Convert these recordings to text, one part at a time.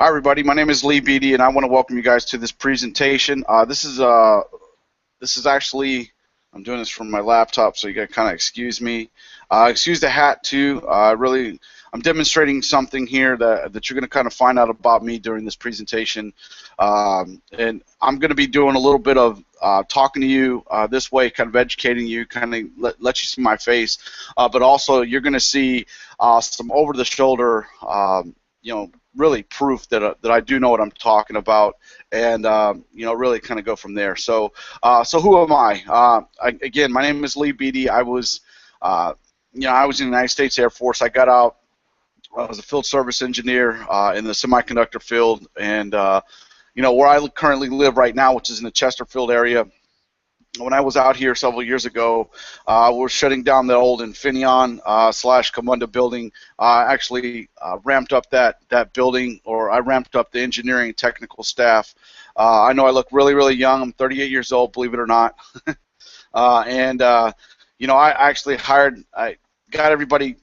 Hi everybody, my name is Lee Beatty and I want to welcome you guys to this presentation. This is actually, I'm doing this from my laptop, so you gotta kind of excuse me. Excuse the hat too. I'm demonstrating something here that you're going to kind of find out about me during this presentation. And I'm going to be doing a little bit of talking to you this way, kind of educating you, kind of let you see my face. But also you're going to see some over-the-shoulder, really proof that I do know what I'm talking about, and really kind of go from there. So who am I? Again, my name is Lee Beatty. I was in the United States Air Force. I got out. I was a field service engineer in the semiconductor field, and where I currently live right now, which is in the Chesterfield area. When I was out here several years ago, we're shutting down the old Infineon / Camunda building. I actually ramped up that building, or I ramped up the engineering technical staff. I know I look really, really young. I'm 38 years old, believe it or not. I actually got everybody,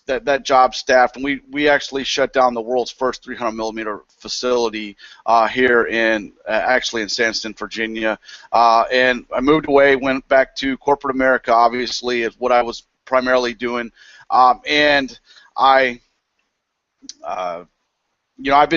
that job staffed, and we actually shut down the world's first 300 millimeter facility here actually in Sandston, Virginia. And I moved away, went back to corporate America, obviously, is what I was primarily doing. I've been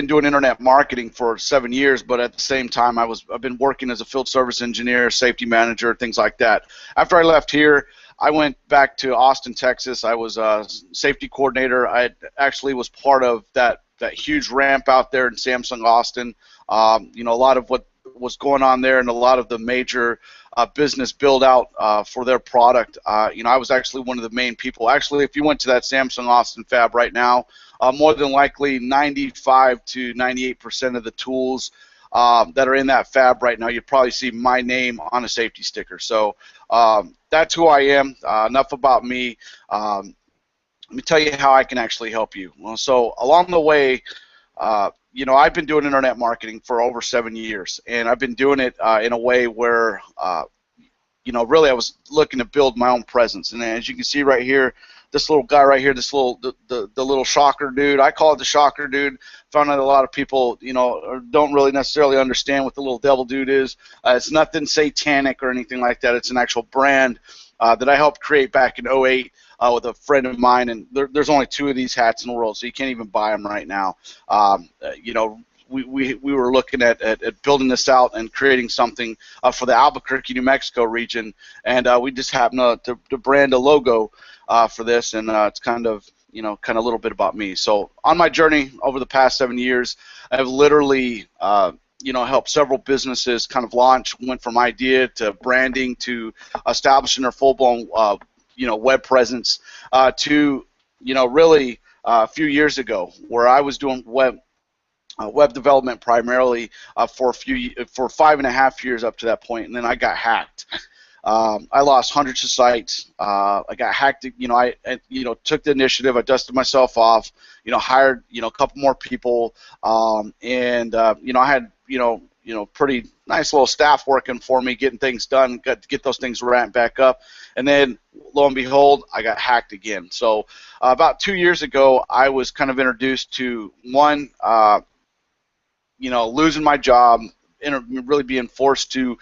doing internet marketing for 7 years, but at the same time, I've been working as a field service engineer, safety manager, things like that. After I left here, I went back to Austin, Texas. I was a safety coordinator. I actually was part of that huge ramp out there in Samsung Austin. A lot of what was going on there, and a lot of the major business build out for their product. I was actually one of the main people. Actually, if you went to that Samsung Austin fab right now, more than likely 95 to 98% of the tools that are in that fab right now, you'd probably see my name on a safety sticker. So that's who I am. Enough about me. Let me tell you how I can actually help you. Well, so along the way, I've been doing internet marketing for over 7 years, and I've been doing it in a way where, really I was looking to build my own presence. And as you can see right here, this little guy right here, the little shocker dude, I call it the shocker dude. Found out a lot of people, don't really necessarily understand what the little devil dude is. It's nothing satanic or anything like that. It's an actual brand that I helped create back in '08 with a friend of mine, and there's only 2 of these hats in the world, so you can't even buy them right now. We were looking at building this out and creating something for the Albuquerque, New Mexico region, and we just happened to brand a logo for this, and it's kind of a little bit about me. So on my journey over the past 7 years, I've literally helped several businesses kind of launch, went from idea to branding to establishing their full-blown web presence to really a few years ago, where I was doing web development primarily for 5.5 years up to that point, and then I got hacked. I lost hundreds of sites. I got hacked. I took the initiative. I dusted myself off. Hired a couple more people, and I had pretty nice little staff working for me, getting things done. Got to get those things ramped back up, and then lo and behold, I got hacked again. So about 2 years ago, I was kind of introduced to one, losing my job. Really being forced to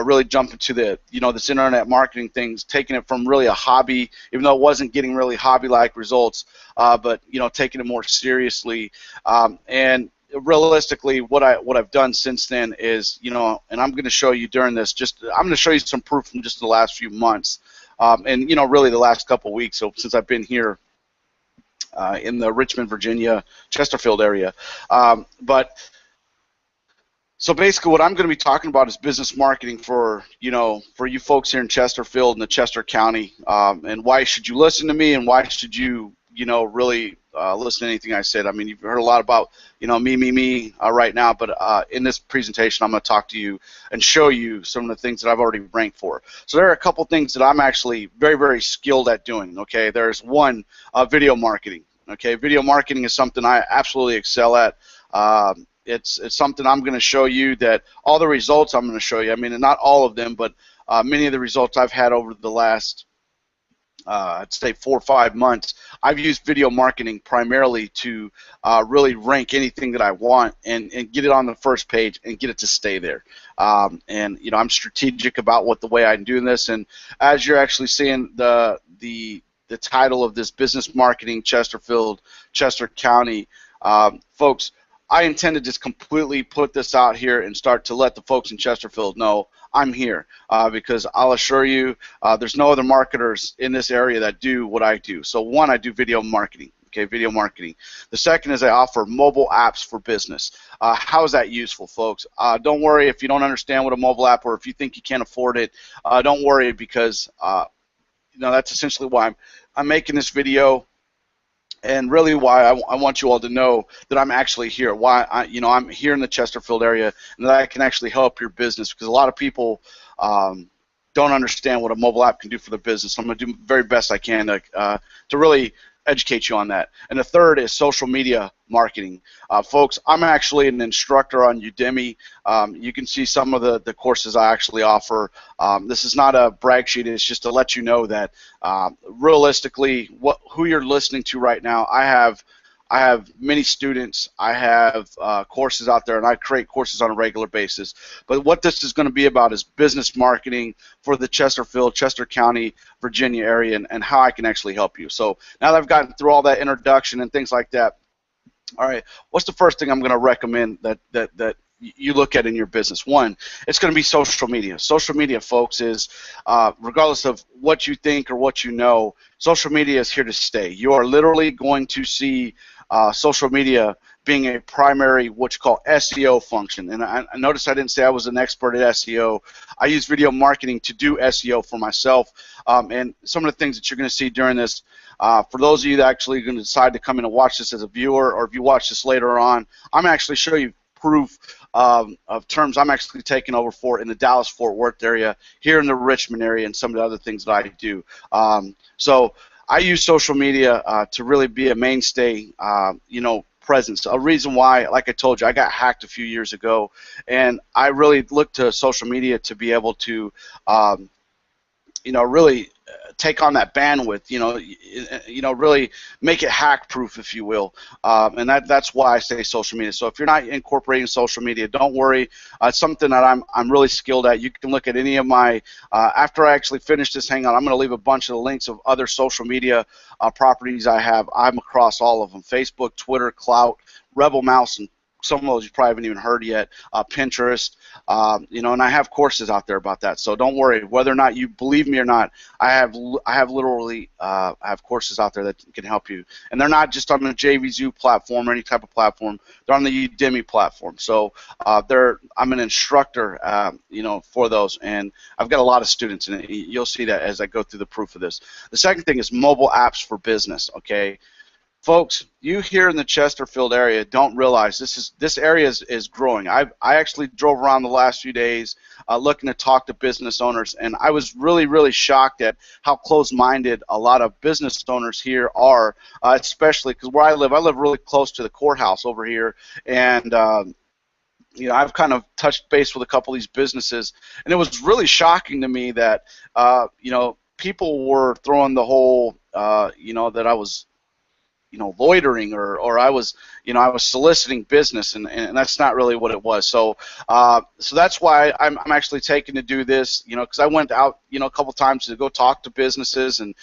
really jump into this internet marketing things, taking it from really a hobby, even though it wasn't getting really hobby-like results, but taking it more seriously. And realistically, what I've done since then is, and I'm going to show you during this, I'm going to show you some proof from just the last few months, and really the last couple weeks. So since I've been here in the Richmond, Virginia, Chesterfield area, So basically, what I'm going to be talking about is business marketing for you folks here in Chesterfield and the Chester County, and why should you listen to me, and why should you really listen to anything I said. I mean, you've heard a lot about me right now, but in this presentation, I'm going to talk to you and show you some of the things that I've already ranked for. So there are a couple things that I'm actually very, very skilled at doing. Okay, there's one, video marketing. Okay, video marketing is something I absolutely excel at. It's something I'm going to show you, that all the results I'm going to show you, I mean, not all of them, but many of the results I've had over the last I'd say 4 or 5 months, I've used video marketing primarily to really rank anything that I want and get it on the first page and get it to stay there. And you know, I'm strategic about what the way I'm doing this. And as you're actually seeing the title of this, business marketing Chesterfield, Chester County, folks, I intend to just completely put this out here and start to let the folks in Chesterfield know I'm here, because I'll assure you there's no other marketers in this area that do what I do. So one, I do video marketing. Okay, video marketing. The second is I offer mobile apps for business. How is that useful, folks? Don't worry if you don't understand what a mobile app, or if you think you can't afford it. Don't worry, because you know, that's essentially why I'm making this video. And really why I want you all to know that I'm actually here, why I'm here in the Chesterfield area, and that I can actually help your business, because a lot of people don't understand what a mobile app can do for their business. So I'm going to do the very best I can to really educate you on that. And the third is social media marketing. Folks, I'm actually an instructor on Udemy. You can see some of the courses I actually offer. This is not a brag sheet. It's just to let you know that realistically, who you're listening to right now, I have many students. I have courses out there, and I create courses on a regular basis. But what this is going to be about is business marketing for the Chesterfield, Chester County, Virginia area, and how I can actually help you. So now that I've gotten through all that introduction and things like that, all right, what's the first thing I'm going to recommend that you look at in your business? One, it's going to be social media. Social media, folks, is regardless of what you think or what you know, social media is here to stay. You are literally going to see social media being a primary, what you call SEO function. And I noticed I didn't say I was an expert at SEO. I use video marketing to do SEO for myself. And some of the things that you're going to see during this, for those of you that actually are going to decide to come in and watch this as a viewer, or if you watch this later on, I'm actually showing you proof of terms I'm actually taking over for in the Dallas-Fort Worth area, here in the Richmond area, and some of the other things that I do. So I use social media to really be a mainstay, presence. A reason why, like I told you, I got hacked a few years ago, and I really look to social media to be able to, really take on that bandwidth, really make it hack-proof, if you will, and that's why I say social media. So if you're not incorporating social media, don't worry. It's something that I'm really skilled at. You can look at any of my, after I actually finish this Hangout, I'm going to leave a bunch of the links of other social media properties I have. I'm across all of them: Facebook, Twitter, Clout, Rebel Mouse, and some of those you probably haven't even heard yet, Pinterest, and I have courses out there about that. So don't worry, whether or not you believe me or not, I have literally I have courses out there that can help you, and they're not just on the JVZoo platform or any type of platform. They're on the Udemy platform. So I'm an instructor, for those, and I've got a lot of students, and you'll see that as I go through the proof of this. The second thing is mobile apps for business. Okay. Folks, you here in the Chesterfield area don't realize this area is growing. I actually drove around the last few days looking to talk to business owners, and I was really shocked at how close-minded a lot of business owners here are, especially because where I live really close to the courthouse over here, and I've kind of touched base with a couple of these businesses, and it was really shocking to me that people were throwing the whole that I was loitering or I was soliciting business, and that's not really what it was. So that's why I'm actually taking to do this, because I went out a couple times to go talk to businesses, and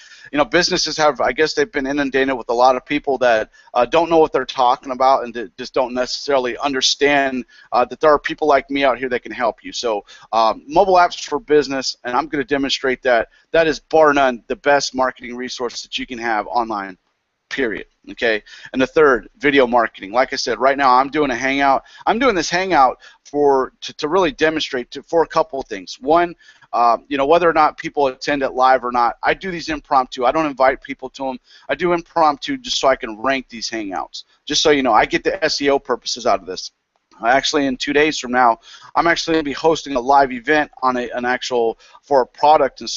businesses have, I guess, they've been inundated with a lot of people that don't know what they're talking about, and just don't necessarily understand that there are people like me out here that can help you. So mobile apps for business, and I'm going to demonstrate that is bar none the best marketing resource that you can have online. Period. Okay. And the third, video marketing. Like I said, right now I'm doing a Hangout. I'm doing this Hangout to really demonstrate for a couple of things. One, whether or not people attend it live or not, I do these impromptu. I don't invite people to them. I do impromptu just so I can rank these Hangouts. Just so you know, I get the SEO purposes out of this. Actually, in 2 days from now, I'm actually going to be hosting a live event on for a product and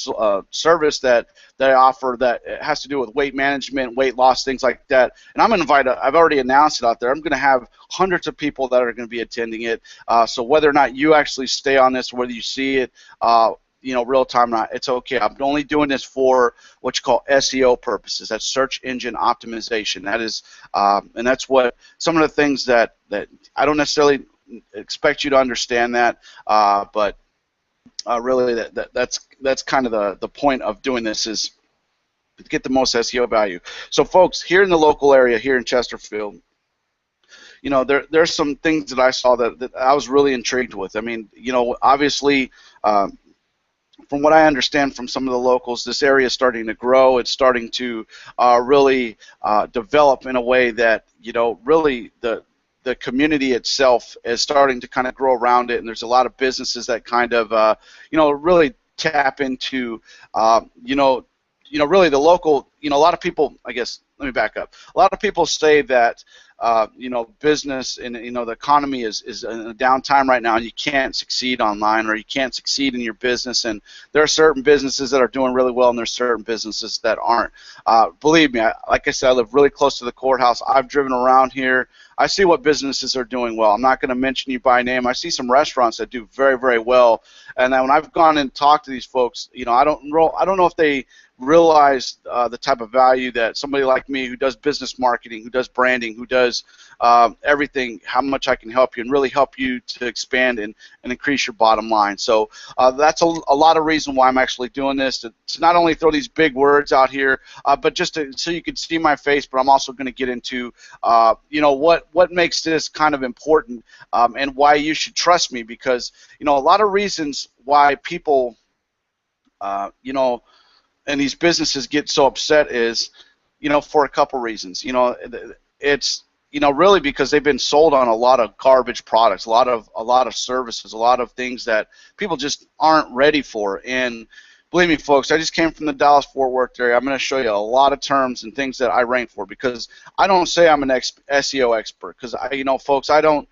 service that I offer that has to do with weight management, weight loss, things like that. And I'm going to invite, I've already announced it out there, I'm going to have hundreds of people that are going to be attending it. So whether or not you actually stay on this, whether you see it, real time. It's okay. I'm only doing this for what you call SEO purposes. That's search engine optimization. That is, and that's what some of the things that I don't necessarily expect you to understand that, but really that's kind of the point of doing this is to get the most SEO value. So folks, here in the local area, here in Chesterfield, there's some things that I saw that I was really intrigued with. I mean, obviously, from what I understand from some of the locals, this area is starting to grow. It's starting to really develop in a way that, really the community itself is starting to kind of grow around it, and there's a lot of businesses that kind of, really tap into, really the local, a lot of people, I guess, let me back up. A lot of people say that, business and, the economy is in a downtime right now, and you can't succeed online, or you can't succeed in your business, and there are certain businesses that are doing really well, and there's certain businesses that aren't. Believe me, like I said, I live really close to the courthouse. I've driven around here. I see what businesses are doing well. I'm not going to mention you by name. I see some restaurants that do very, very well, and then when I've gone and talked to these folks, I don't know if they realize the type of value that somebody like me, who does business marketing, who does branding, who does everything, how much I can help you and really help you to expand and increase your bottom line. So that's a lot of reason why I'm actually doing this, to not only throw these big words out here, but just so you can see my face, but I'm also going to get into what makes this kind of important, and why you should trust me, because a lot of reasons why people and these businesses get so upset is, for a couple reasons. It's really because they've been sold on a lot of garbage products, a lot of services, a lot of things that people just aren't ready for. And believe me, folks, I just came from the Dallas-Fort Worth area. I'm going to show you a lot of terms and things that I rank for, because I don't say I'm an SEO expert, because folks, I don't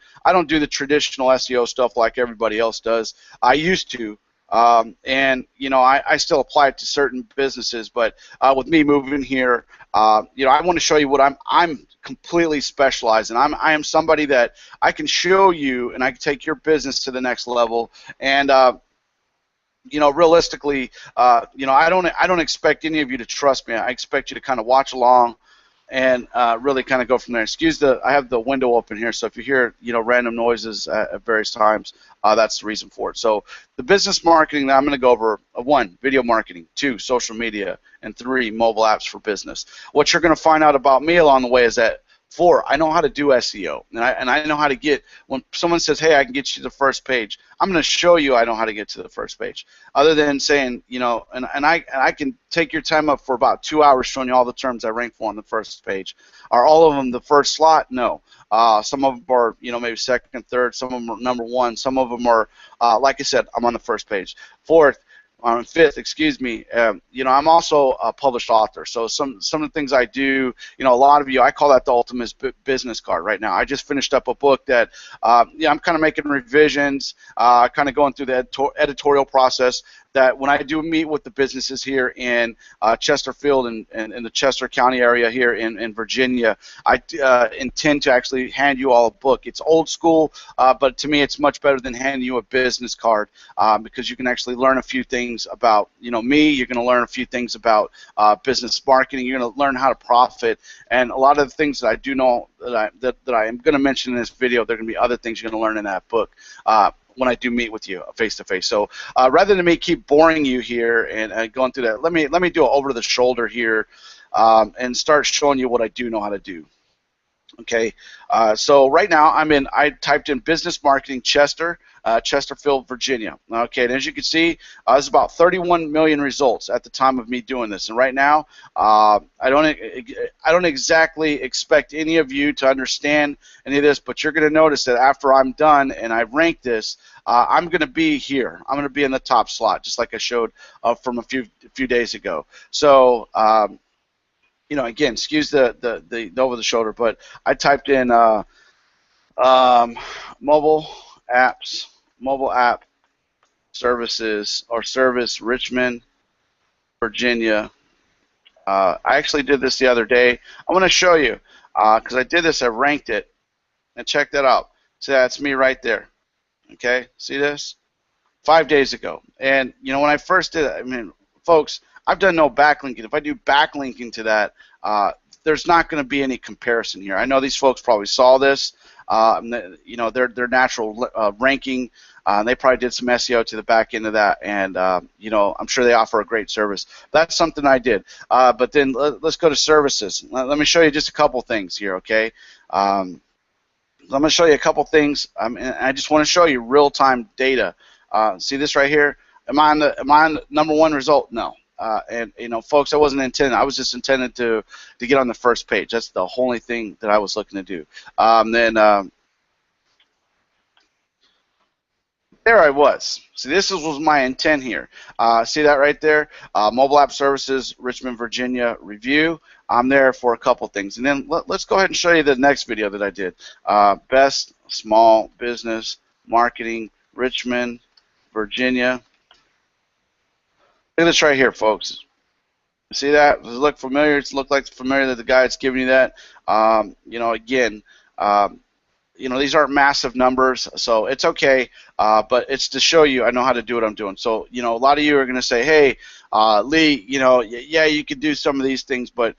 do the traditional SEO stuff like everybody else does. I used to. And I still apply it to certain businesses, but with me moving here, I want to show you what I'm completely specialized in. I am somebody that I can show you, and I can take your business to the next level. And realistically, I don't expect any of you to trust me. I expect you to kind of watch along and really kind of go from there. I have the window open here, so if you hear random noises at various times, that's the reason for it. So the business marketing that I'm going to go over: 1, video marketing; 2, social media; and 3, mobile apps for business. What you're going to find out about me along the way is that 4, I know how to do SEO, and I know how to get, when someone says, hey, I can get you to the first page, I'm going to show you I know how to get to the first page. Other than saying, and I can take your time up for about 2 hours showing you all the terms I rank for on the first page. Are all of them the first slot? No. Some of them are, maybe second, third. Some of them are number 1. Some of them are, like I said, I'm on the first page. 4th, on 5th, excuse me, I'm also a published author. So some of the things I do, a lot of you, I call that the ultimate business card right now. I just finished up a book that, I'm kind of making revisions, kind of going through the editorial process, that when I do meet with the businesses here in Chesterfield and the Chester County area here in Virginia, I intend to actually hand you all a book. It's old school, but to me it's much better than handing you a business card, because you can actually learn a few things about me. You're going to learn a few things about business marketing. You're going to learn how to profit, and a lot of the things that I do know that I am going to mention in this video, there are going to be other things you're going to learn in that book when I do meet with you face to face. So rather than me keep boring you here and going through that, let me do it over the shoulder here and start showing you what I do know how to do. Okay, so right now I typed in business marketing Chesterfield, Virginia. Okay, and as you can see, there's about 31 million results at the time of me doing this. And right now, I don't exactly expect any of you to understand any of this, but you're going to notice that after I'm done and I rank this, I'm going to be here. I'm going to be in the top slot, just like I showed from a few days ago. So. Again, excuse the over the shoulder, but I typed in mobile app services or service Richmond, Virginia. I actually did this the other day. I want to show you because I did this. I ranked it, and check that out. See, that's me right there. Okay, see this? 5 days ago. And when I first did it, I mean, folks, I've done no backlinking. If I do backlinking to that, there's not going to be any comparison here. I know these folks probably saw this. Their natural ranking. They probably did some SEO to the back end of that, and I'm sure they offer a great service. That's something I did. But then let's go to services. Let me show you just a couple things here, okay? I'm going to show you a couple things. And I just want to show you real-time data. See this right here? Am I on the #1 result? No. And folks, I wasn't intended. I was just intended to get on the first page. That's the only thing that I was looking to do. There I was. See, this was my intent here. See that right there? Mobile App Services, Richmond, Virginia review. I'm there for a couple things. And then let's go ahead and show you the next video that I did. Best Small Business Marketing, Richmond, Virginia. Look at this right here, folks. See that? Does it look familiar? Does it look like familiar that the guy's giving you that? Again, these aren't massive numbers, so it's okay, but it's to show you I know how to do what I'm doing. So, a lot of you are going to say, hey, Lee, yeah, you could do some of these things, but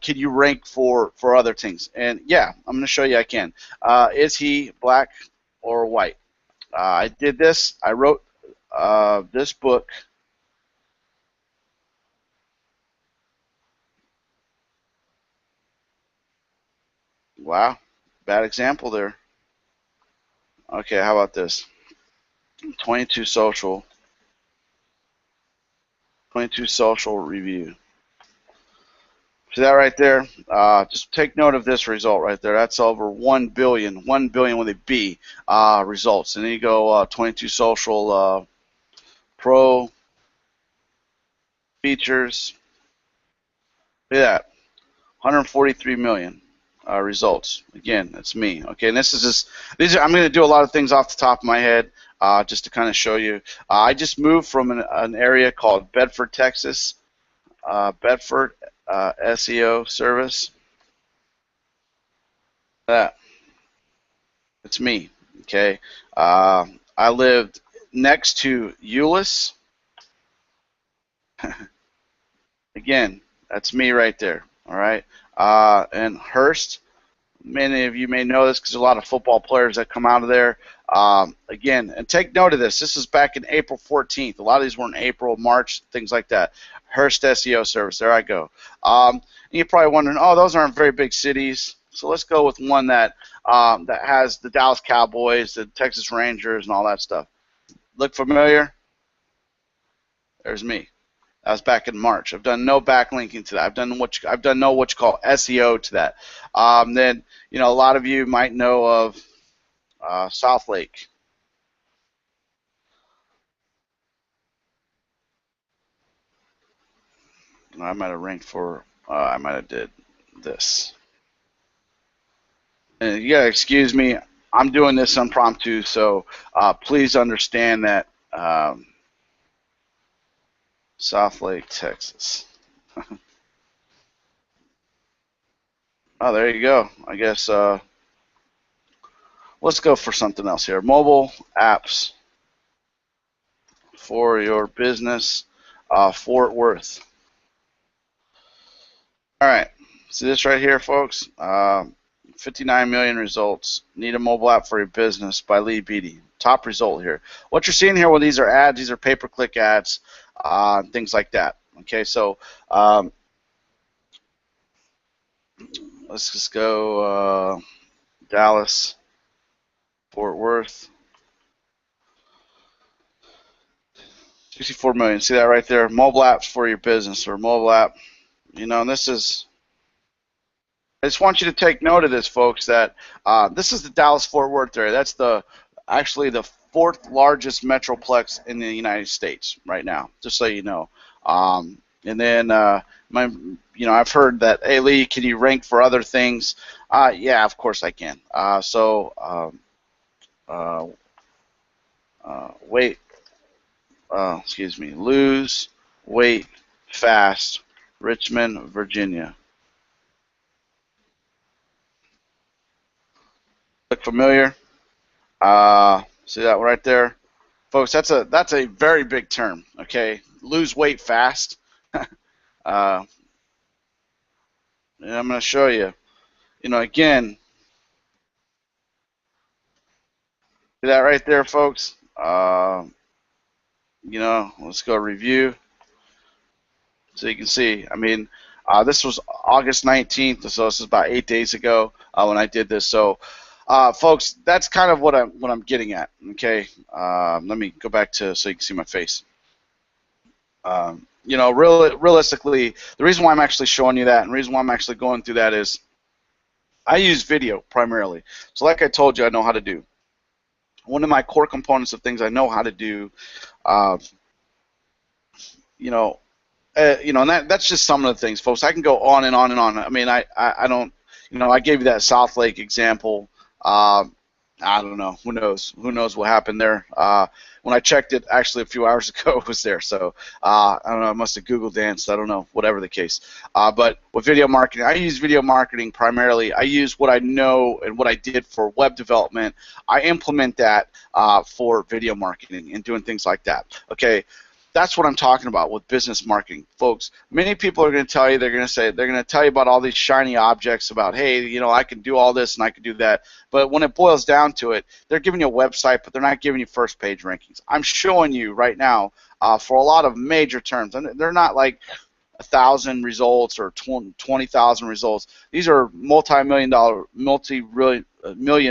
can you rank for other things? And, yeah, I'm going to show you I can. Is he black or white? I did this. I wrote this book. Wow, bad example there. Okay, how about this? 22 social review. See that right there? Just take note of this result right there. That's over 1 billion with a B results. And then you go 22 social pro features. Look at that, 143 million. Results. Again, that's me. Okay, and this is just I'm going to do a lot of things off the top of my head, just to kind of show you. I just moved from an area called Bedford, Texas. Bedford SEO service. That. It's me. Okay. I lived next to Euless. Again, that's me right there. All right. And Hearst, many of you may know this because a lot of football players that come out of there. Again, and take note of this. This is back in April 14th. A lot of these were in April, March, things like that. Hearst SEO service. There I go. And you're probably wondering, oh, those aren't very big cities. So let's go with one that has the Dallas Cowboys, the Texas Rangers, and all that stuff. Look familiar? There's me. That was back in March. I've done no backlinking to that. I've done what you call SEO to that. Then a lot of you might know of South Lake. I might have ranked for. I might have did this. And you gotta excuse me. I'm doing this impromptu, so please understand that. South Lake, Texas. Oh, there you go. I guess let's go for something else here. Mobile apps for your business, Fort Worth. All right. See this right here, folks? 59 million results. Need a mobile app for your business by Lee Beatty. Top result here. What you're seeing here, well, these are ads. These are pay-per-click ads, things like that. Okay, so let's just go Dallas, Fort Worth. 64 million. See that right there? Mobile apps for your business, or mobile app. And this is. I just want you to take note of this, folks. That this is the Dallas-Fort Worth area. That's actually the 4th largest metroplex in the United States right now. Just so you know. And then I've heard that, hey Lee, can you rank for other things? Yeah, of course I can. Lose weight fast, Richmond, Virginia. Look familiar? See that right there? folks, that's a very big term. Okay, lose weight fast. uh, and I'm going to show you. Again, see that right there, folks. Let's go review so you can see. I mean, this was August 19th, so this is about 8 days ago when I did this. So, folks, that's kind of what I'm getting at. Okay, let me go back to so you can see my face. Realistically, the reason why I'm actually showing you that and the reason why I'm actually going through that is I use video primarily. So like I told you, I know how to do. One of my core components of things I know how to do, uh, you know, and that's just some of the things, folks. I can go on and on and on. I mean, I don't, I gave you that South Lake example. I don't know. Who knows? Who knows what happened there? When I checked it, actually a few hours ago, it was there. So I don't know. I must have Google danced. I don't know. Whatever the case. But with video marketing, I use video marketing primarily. I use what I know and what I did for web development. I implement that for video marketing and doing things like that. Okay. That's what I'm talking about with business marketing, folks. Many people are going to tell you, they're going to tell you about all these shiny objects about, hey, I can do all this and I can do that. But when it boils down to it, they're giving you a website, but they're not giving you first page rankings. I'm showing you right now for a lot of major terms, and they're not like 1,000 results or 20,000 results. These are multi-million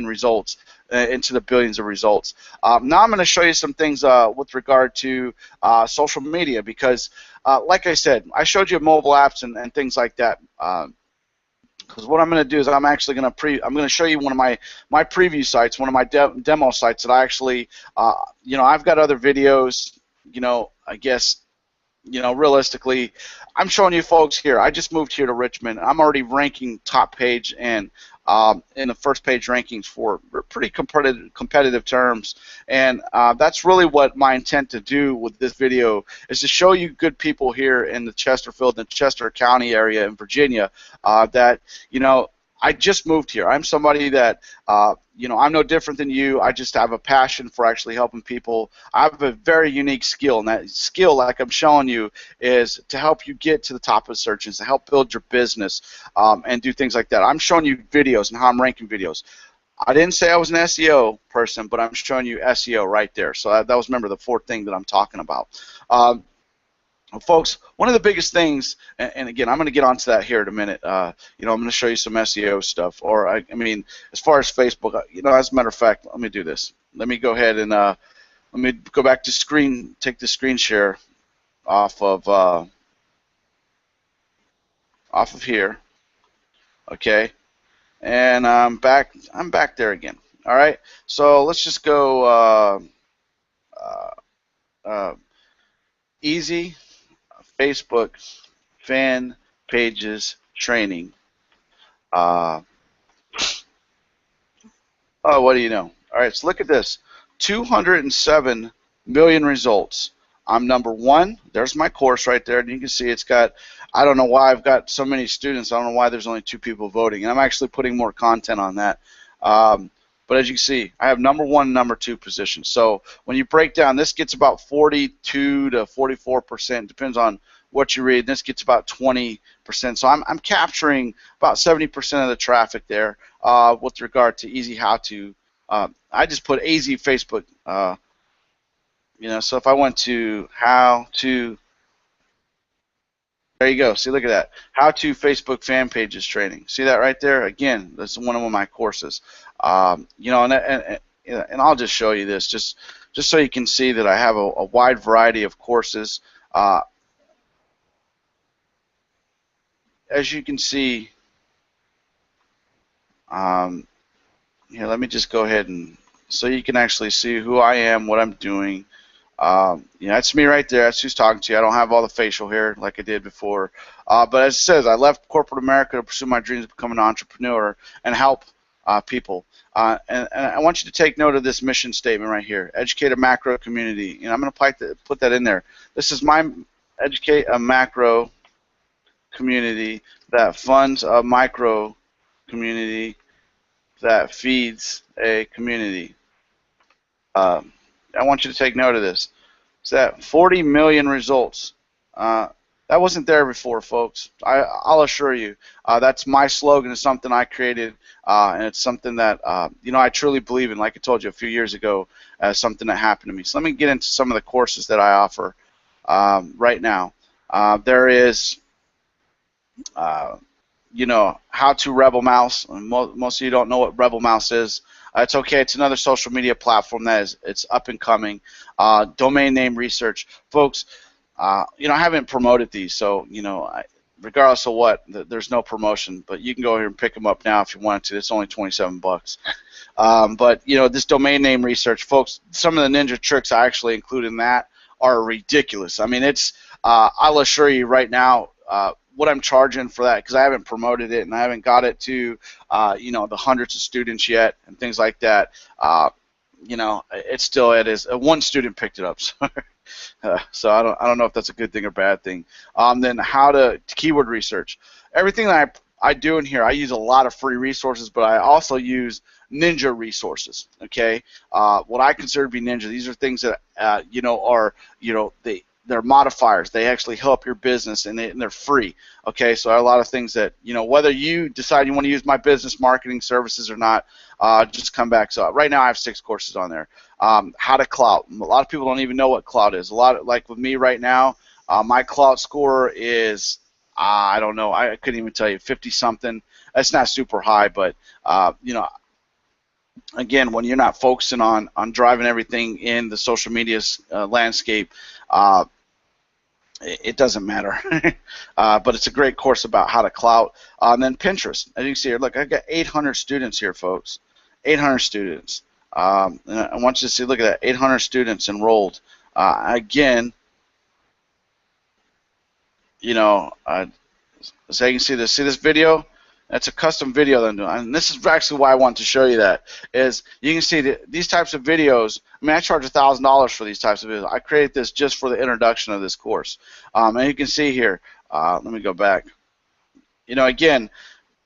results into the billions of results. Now I'm going to show you some things with regard to social media because, like I said, I showed you mobile apps and things like that. Because what I'm going to do is I'm actually going to show you one of my preview sites, one of my demo sites that I actually, I've got other videos. I guess. Realistically, I'm showing you folks here. I just moved here to Richmond. I'm already ranking top page and in the first page rankings for pretty competitive terms. And that's really what my intent to do with this video is to show you good people here in the Chesterfield and Chester County area in Virginia that, I just moved here. I'm somebody that, I'm no different than you. I just have a passion for actually helping people. I have a very unique skill, and that skill, like I'm showing you, is to help you get to the top of search engines, to help build your business and do things like that. I'm showing you videos and how I'm ranking videos. I didn't say I was an SEO person, but I'm showing you SEO right there. So that was, remember, the fourth thing that I'm talking about. Folks, one of the biggest things, and again, I'm going to get onto that here in a minute. I'm going to show you some SEO stuff, or I mean, as far as Facebook, as a matter of fact, let me do this. Let me go ahead and let me go back to screen, take the screen share off of here, okay, and I'm back there again. All right, so let's just go easy. Facebook fan pages training. Oh, what do you know? All right, so look at this. 207 million results. I'm number one. There's my course right there, and you can see it's got, I don't know why I've got so many students. I don't know why there's only 2 people voting, and I'm actually putting more content on that. But as you can see, I have number 1 and number 2 positions. So when you break down, this gets about 42 to 44%, depends on what you read. This gets about 20%. So I'm capturing about 70% of the traffic there with regard to easy how to. I just put easy Facebook. So if I went to how to, there you go. See, look at that. How to Facebook fan pages training. See that right there? Again, that's one of my courses. And I'll just show you this, just so you can see that I have a wide variety of courses. As you can see, here, let me just go ahead and so you can actually see who I am, what I'm doing. That's me right there. That's who's talking to you. I don't have all the facial hair like I did before. But as it says, I left corporate America to pursue my dreams of becoming an entrepreneur and help people. And I want you to take note of this mission statement right here. Educate a macro community. I'm going to put that in there. This is my educate a macro community that funds a micro community that feeds a community. I want you to take note of this. It's that 40 million results. That wasn't there before, folks. I'll assure you. That's my slogan. It's something I created, and it's something that I truly believe in. Like I told you a few years ago, something that happened to me. So let me get into some of the courses that I offer right now. There is, how to Rebel Mouse. Most of you don't know what Rebel Mouse is. It's okay. It's another social media platform it's up and coming. Domain name research, folks. I haven't promoted these, so regardless of what, there's no promotion. But you can go here and pick them up now if you want to. It's only 27 bucks. But this domain name research, folks. Some of the ninja tricks I actually include in that are ridiculous. I mean, I'll assure you right now. What I'm charging for that, because I haven't promoted it and I haven't got it to the hundreds of students yet and things like that. It is. One student picked it up, so I don't know if that's a good thing or bad thing. Then how to keyword research. Everything that I do in here, I use a lot of free resources, but I also use ninja resources. Okay, what I consider to be ninja. These are things that they're modifiers. They actually help your business, and they're free. Okay, so a lot of things that, whether you decide you want to use my business marketing services or not, just come back. So right now I have 6 courses on there. How to clout. A lot of people don't even know what clout is. Like with me right now, my clout score is, I don't know, I couldn't even tell you, 50 something. That's not super high, but again, when you're not focusing on driving everything in the social media landscape, it doesn't matter. But it's a great course about how to clout. And then Pinterest. As you can see here, look, I've got 800 students here, folks. 800 students. And I want you to see, look at that, 800 students enrolled. Again, so you can see this video. That's a custom video that I'm doing, and this is actually why I want to show you that. Is you can see that these types of videos. I mean, I charge $1,000 for these types of videos. I created this just for the introduction of this course, and you can see here. Let me go back. Again,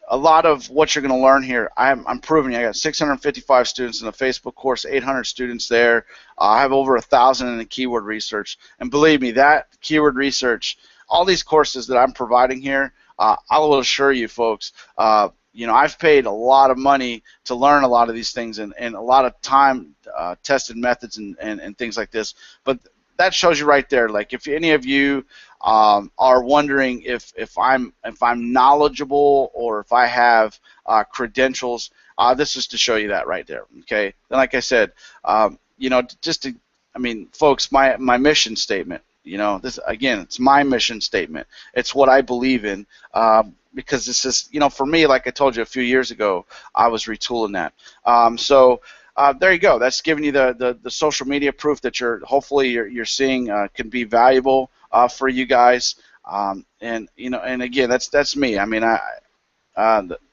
a lot of what you're going to learn here, I'm proving you. I got 655 students in the Facebook course, 800 students there. I have over 1,000 in the keyword research, and believe me, that keyword research, all these courses that I'm providing here. I will assure you, folks, I've paid a lot of money to learn a lot of these things and a lot of time tested methods and things like this. But that shows you right there. Like if any of you are wondering if I'm knowledgeable or if I have credentials, this is to show you that right there. Okay. Then, like I said, folks, my mission statement. This again, it's my mission statement. It's what I believe in, because this is, for me, like I told you a few years ago, I was retooling that. So there you go. That's giving you the social media proof that hopefully you're seeing can be valuable for you guys. And again, that's me. I mean, all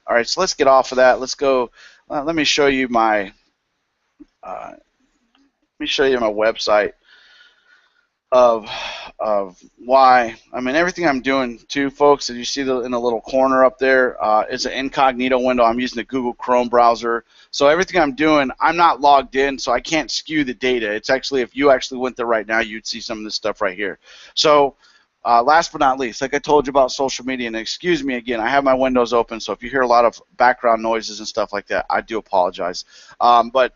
right. So let's get off of that. Let's go. Let me show you my website. Of why. I mean, everything I'm doing too, folks, as you see in the little corner up there, is an incognito window. I'm using the Google Chrome browser. So everything I'm doing, I'm not logged in, so I can't skew the data. It's actually, if you actually went there right now, you'd see some of this stuff right here. So last but not least, like I told you about social media, and excuse me again, I have my windows open, so if you hear a lot of background noises and stuff like that, I do apologize. But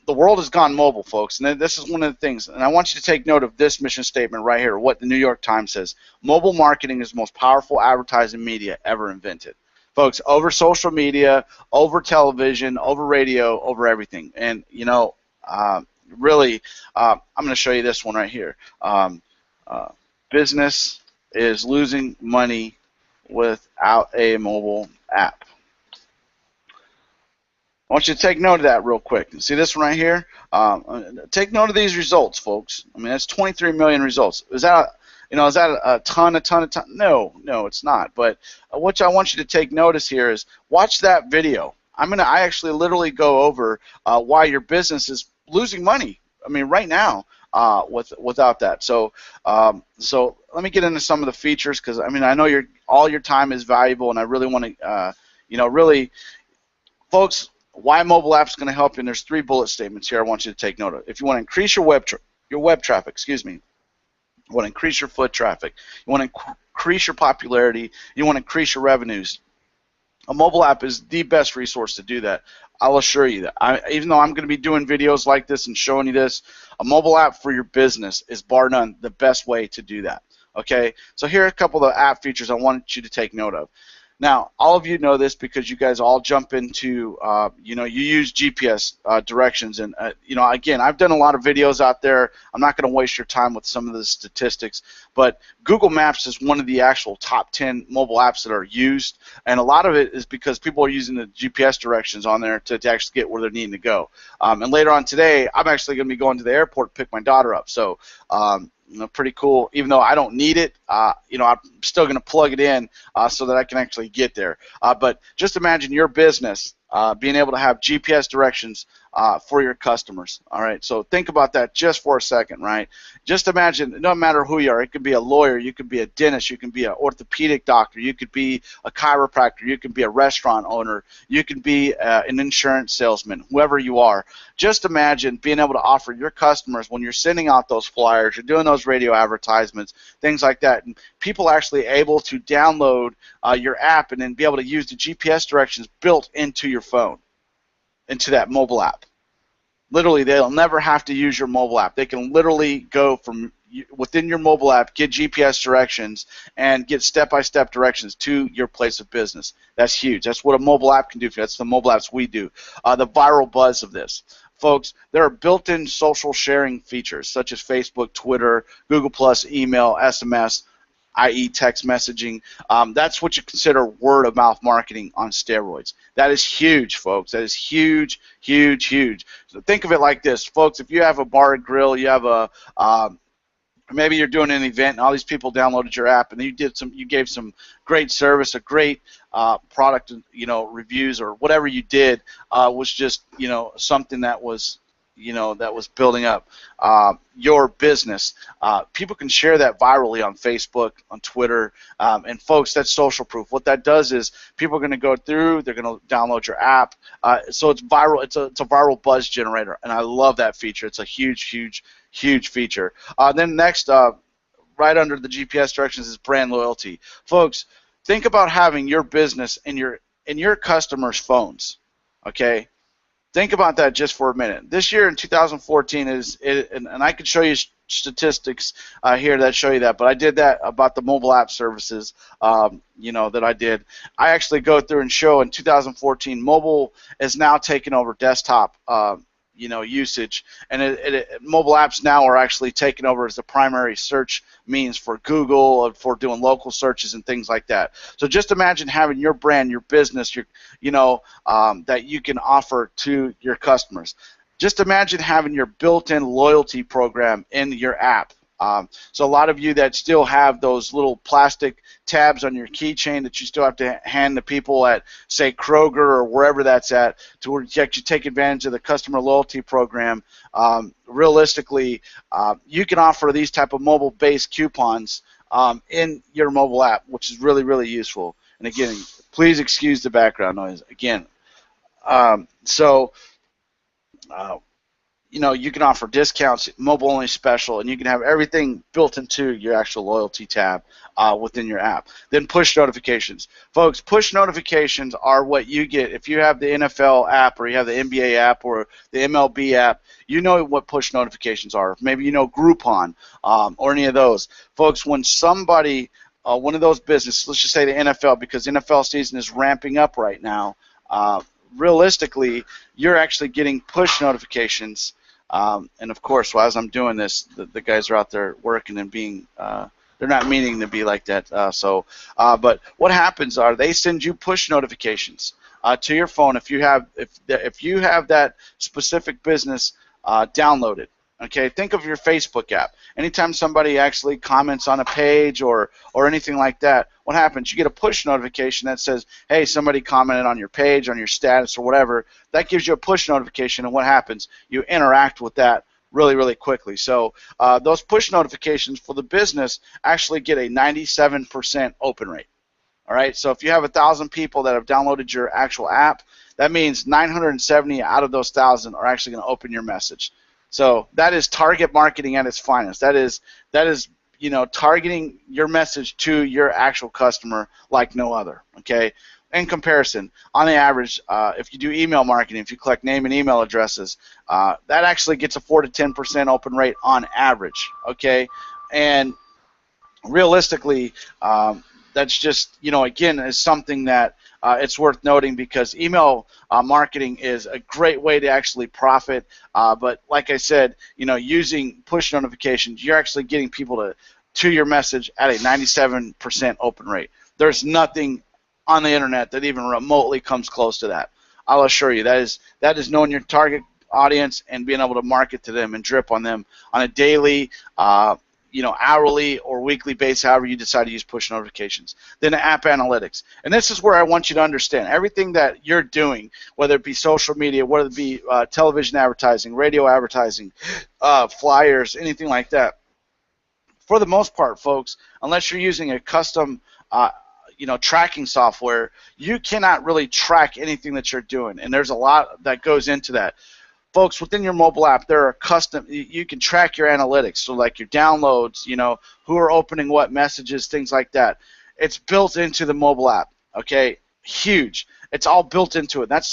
the world has gone mobile, folks, and this is one of the things, and I want you to take note of this mission statement right here, what the New York Times says. Mobile marketing is the most powerful advertising media ever invented. Folks, over social media, over television, over radio, over everything. And, really, I'm going to show you this one right here. Business is losing money without a mobile app. I want you to take note of that real quick. See this one right here? Take note of these results, folks. I mean, that's 23 million results. Is that a ton? No, it's not. But what I want you to take notice here is watch that video. I actually literally go over why your business is losing money. I mean, right now without that. So let me get into some of the features, because I mean, I know all your time is valuable, and I really want to really, folks. why mobile apps going to help you, and there's 3 bullet statements here I want you to take note of. If you want to increase your web traffic, excuse me, you want to increase your foot traffic, you want to increase your popularity, you want to increase your revenues, a mobile app is the best resource to do that. I'll assure you that. Even though I'm going to be doing videos like this and showing you this, a mobile app for your business is bar none the best way to do that. Okay, so here are a couple of the app features I want you to take note of. Now, all of you know this because you guys all jump into, you use GPS directions. And, again, I've done a lot of videos out there. I'm not going to waste your time with some of the statistics. But Google Maps is one of the actual top 10 mobile apps that are used. And a lot of it is because people are using the GPS directions on there to actually get where they're needing to go. And later on today, I'm actually going to be going to the airport to pick my daughter up. So, pretty cool. Even though I don't need it, I'm still going to plug it in so that I can actually get there. But just imagine your business being able to have GPS directions for your customers. All right, so think about that just for a second, right? Just imagine, no matter who you are, it could be a lawyer, you could be a dentist, you can be an orthopedic doctor, you could be a chiropractor, you could be a restaurant owner, you can be an insurance salesman, whoever you are. Just imagine being able to offer your customers, when you're sending out those flyers, you're doing those radio advertisements, things like that, and people actually able to download your app and then be able to use the GPS directions built into your phone, into that mobile app. Literally, they'll never have to use your mobile app. They can literally go from within your mobile app, get GPS directions, and get step-by-step directions to your place of business. That's huge. That's what a mobile app can do for you. That's the mobile apps we do. The viral buzz of this. Folks, there are built-in social sharing features such as Facebook, Twitter, Google+, email, SMS, i.e. text messaging. That's what you consider word-of-mouth marketing on steroids. That is huge, folks. That is huge, huge, huge. So think of it like this, folks. If you have a bar and grill, you have a maybe you're doing an event and all these people downloaded your app and you gave some great service, a great product, reviews or whatever you did was just something that was that was building up your business. People can share that virally on Facebook, on Twitter, and folks, that's social proof. What that does is people are going to go through, they're going to download your app, so it's viral. It's a viral buzz generator, and I love that feature. It's a huge, huge, huge feature. Then next, right under the GPS directions is brand loyalty. Folks, think about having your business in your customers' phones. Okay. Think about that just for a minute. This year in 2014 and I could show you statistics here that show you that, but I did that about the mobile app services, that I did. I actually go through and show in 2014 mobile is now taking over desktop, usage, and mobile apps now are actually taking over as the primary search means for Google, for doing local searches and things like that. So just imagine having your brand, your business, that you can offer to your customers. Just imagine having your built-in loyalty program in your app. So a lot of you that still have those little plastic tabs on your keychain that you still have to hand to people at, say, Kroger or wherever that's at, to where you actually take advantage of the customer loyalty program. Realistically, you can offer these type of mobile-based coupons in your mobile app, which is really, really useful. And again, please excuse the background noise. Again, you can offer discounts, mobile-only special, and you can have everything built into your actual loyalty tab within your app. Then push notifications. Folks, push notifications are what you get if you have the NFL app or you have the NBA app or the MLB app. You know what push notifications are. Maybe you know Groupon or any of those. Folks, when somebody, one of those businesses, let's just say the NFL, because NFL season is ramping up right now, realistically, you're actually getting push notifications. And of course, as I'm doing this, the guys are out there working and being, they're not meaning to be like that. But what happens are they send you push notifications to your phone if you have that specific business downloaded. Okay, think of your Facebook app. Anytime somebody actually comments on a page or anything like that, what happens? You get a push notification that says, hey, somebody commented on your page, on your status or whatever. That gives you a push notification, and what happens? You interact with that really, really quickly. So those push notifications for the business actually get a 97% open rate. All right, so if you have 1,000 people that have downloaded your actual app, that means 970 out of those 1,000 are actually going to open your message. So that is target marketing at its finest. That is targeting your message to your actual customer like no other. Okay. In comparison, on the average, if you do email marketing, if you collect name and email addresses, that actually gets a 4 to 10% open rate on average. Okay, and realistically, that's just, again, is something that it's worth noting, because email marketing is a great way to actually profit. But like I said, using push notifications, you're actually getting people to your message at a 97% open rate. There's nothing on the internet that even remotely comes close to that. I'll assure you, that is knowing your target audience and being able to market to them and drip on them on a daily, hourly or weekly basis, however you decide to use push notifications. Then app analytics. And this is where I want you to understand everything that you're doing, whether it be social media, whether it be television advertising, radio advertising, flyers, anything like that. For the most part, folks, unless you're using a custom tracking software, you cannot really track anything that you're doing, and there's a lot that goes into that. Folks, within your mobile app, there are you can track your analytics, so like your downloads, who are opening what messages, things like that. It's built into the mobile app, okay? Huge. It's all built into it. That's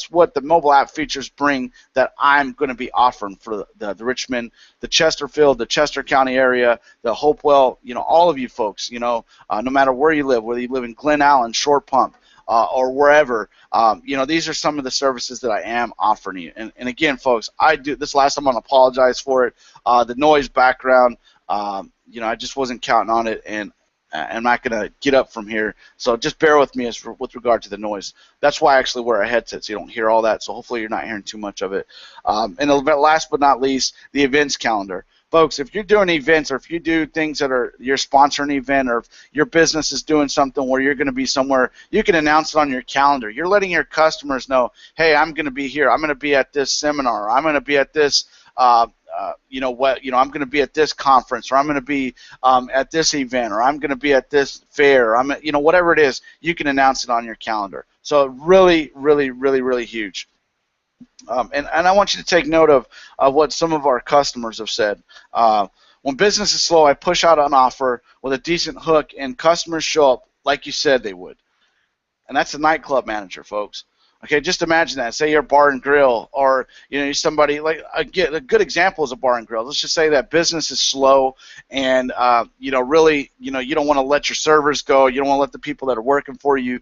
what the mobile app features bring that I'm going to be offering for the Richmond, the Chesterfield, the Chester County area, the Hopewell, all of you folks, no matter where you live, whether you live in Glen Allen, Short Pump, or wherever, these are some of the services that I am offering you. And again, folks, I do this last time. I'm going to apologize for it. The noise background, I just wasn't counting on it, and I'm not going to get up from here, so just bear with me with regard to the noise. That's why I actually wear a headset, so you don't hear all that, so hopefully you're not hearing too much of it. And last but not least, the events calendar. Folks, if you're doing events, or if you do things you're sponsoring an event, or if your business is doing something where you're going to be somewhere, you can announce it on your calendar. You're letting your customers know, hey, I'm going to be here. I'm going to be at this seminar. I'm going to be at this I'm going to be at this conference, or I'm going to be at this event, or I'm going to be at this fair. Whatever it is, you can announce it on your calendar. So really, really, really, really huge. And I want you to take note of what some of our customers have said. When business is slow, I push out an offer with a decent hook, and customers show up like you said they would. And that's a nightclub manager, folks. Okay, just imagine that. Say you're a bar and grill, or you're somebody like a good example is a bar and grill. Let's just say that business is slow, and really, you don't want to let your servers go. You don't want to let the people that are working for you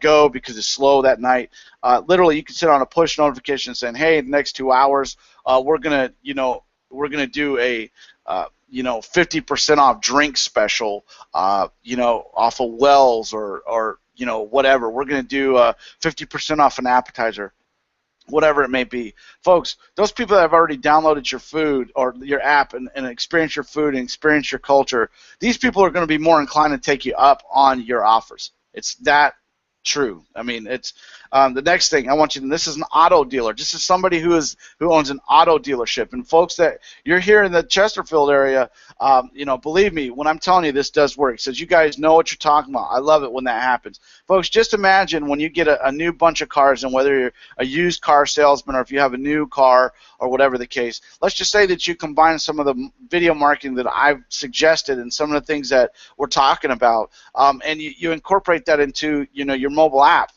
go because it's slow that night. Literally, you can sit on a push notification saying, "Hey, the next 2 hours, we're gonna do a 50% off drink special, off of Wells or whatever. We're going to do 50% off an appetizer," whatever it may be. Folks, those people that have already downloaded your food or your app and experienced your food and experienced your culture, these people are going to be more inclined to take you up on your offers. It's that true. I mean, it's the next thing I want you to, this is an auto dealer. This is somebody who owns an auto dealership. And folks that you're here in the Chesterfield area, believe me when I'm telling you this does work. It says you guys know what you're talking about. I love it when that happens. Folks, just imagine when you get a new bunch of cars, and whether you're a used car salesman or if you have a new car or whatever the case, let's just say that you combine some of the video marketing that I've suggested and some of the things that we're talking about, and you incorporate that into your mobile app.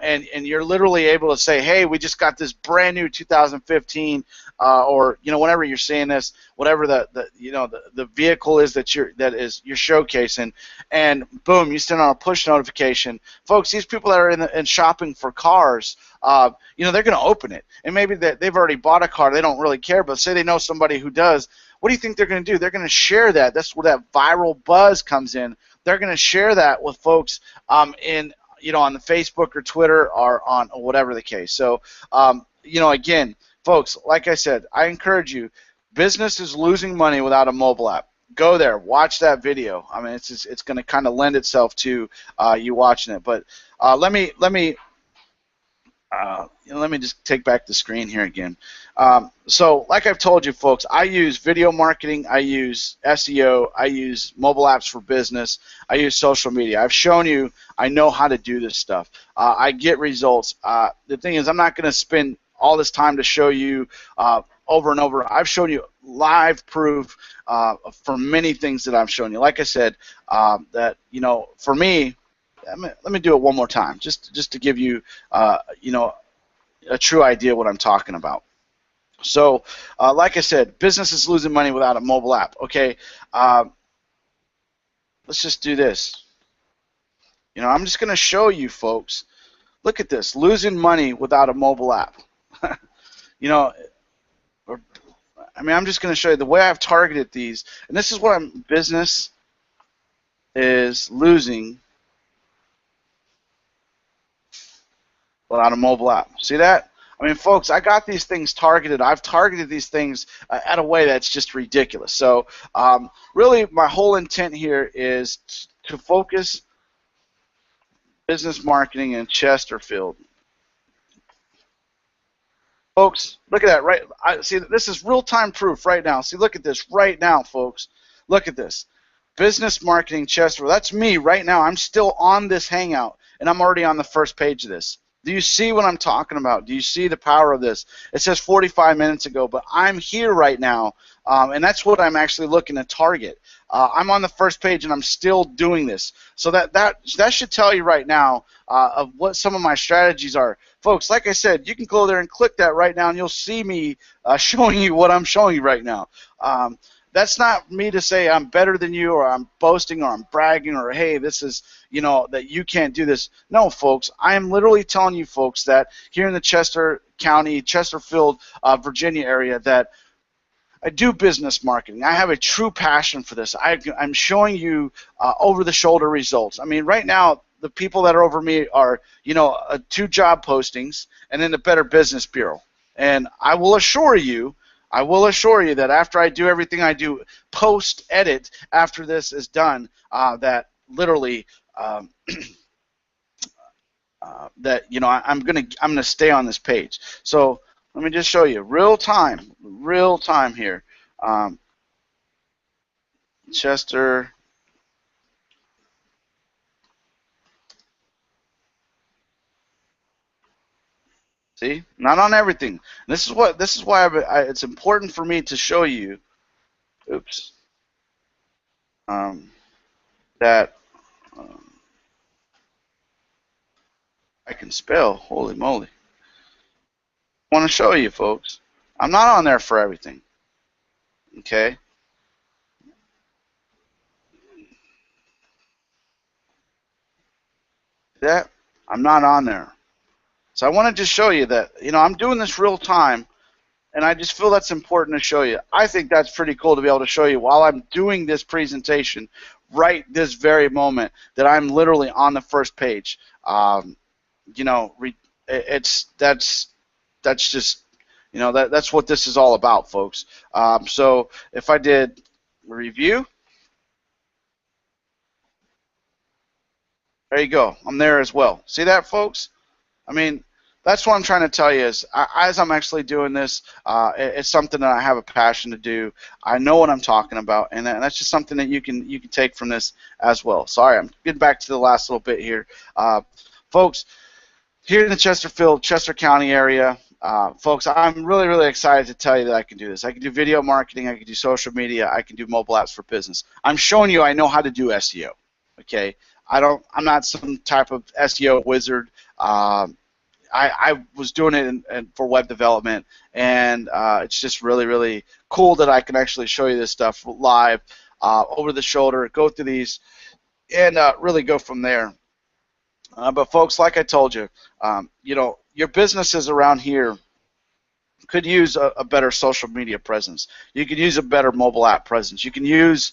And you're literally able to say, hey, we just got this brand new 2015, or whenever you're seeing this, whatever the vehicle is that you're showcasing, and boom, you send on a push notification. Folks, these people that are in shopping for cars, they're going to open it, and maybe they've already bought a car, they don't really care, but say they know somebody who does. What do you think they're going to do? They're going to share that. That's where that viral buzz comes in. They're going to share that with folks on the Facebook or Twitter or on whatever the case. So, again, folks, like I said, I encourage you. Business is losing money without a mobile app. Go there, watch that video. I mean, it's going to kind of lend itself to you watching it. But let me Let me just take back the screen here again. So like I've told you folks, I use video marketing, I use SEO, I use mobile apps for business, I use social media. I've shown you I know how to do this stuff. I get results. The thing is, I'm not going to spend all this time to show you over and over. I've shown you live proof for many things that I've shown you. Like I said, that for me, let me do it one more time, just to give you, a true idea what I'm talking about. So, like I said, business is losing money without a mobile app. Okay, let's just do this. I'm just going to show you folks. Look at this, losing money without a mobile app. I'm just going to show you the way I've targeted these, and this is what business is losing without a mobile app. See that? Folks, I got these things targeted. I've targeted these things at a way that's just ridiculous. So really my whole intent here is to focus business marketing in Chesterfield. Folks, look at that. Right? See, this is real-time proof right now. See, look at this right now, folks. Look at this. Business marketing Chesterfield. That's me right now. I'm still on this Hangout, and I'm already on the first page of this. Do you see what I'm talking about? Do you see the power of this? It says 45 minutes ago, but I'm here right now, and that's what I'm actually looking to target. I'm on the first page, and I'm still doing this. So that should tell you right now of what some of my strategies are. Folks, like I said, you can go there and click that right now, and you'll see me showing you what I'm showing you right now. That's not me to say I'm better than you, or I'm boasting, or I'm bragging, or hey, this is, that you can't do this. No, folks, I am literally telling you folks that here in the Chester County, Chesterfield, Virginia area, that I do business marketing. I have a true passion for this. I'm showing you over-the-shoulder results. Right now, the people that are over me are, 2 job postings and then the Better Business Bureau. And I will assure you that after I do everything I do post-edit after this is done, that literally that I'm gonna stay on this page. So let me just show you real time here. Chester. See, not on everything. This is why it's important for me to show you. Oops. That I can spell. Holy moly! I want to show you, folks. I'm not on there for everything. Okay. That I'm not on there. So I want to just show you that, I'm doing this real time, and I just feel that's important to show you. I think that's pretty cool to be able to show you while I'm doing this presentation right this very moment that I'm literally on the first page. That's just, that's what this is all about, folks. So if I did review, there you go. I'm there as well. See that, folks? That's what I'm trying to tell you is, as I'm actually doing this, it's something that I have a passion to do. I know what I'm talking about, and that's just something that you can take from this as well. Sorry, I'm getting back to the last little bit here. Folks, here in the Chesterfield, Chester County area, folks, I'm really, really excited to tell you that I can do this. I can do video marketing, I can do social media, I can do mobile apps for business. I'm showing you I know how to do SEO, okay? I'm not some type of SEO wizard. I was doing it for web development, and it's just really, really cool that I can actually show you this stuff live, over the shoulder, go through these, and really go from there. But folks, like I told you, your businesses around here could use a better social media presence. You could use a better mobile app presence. You can use,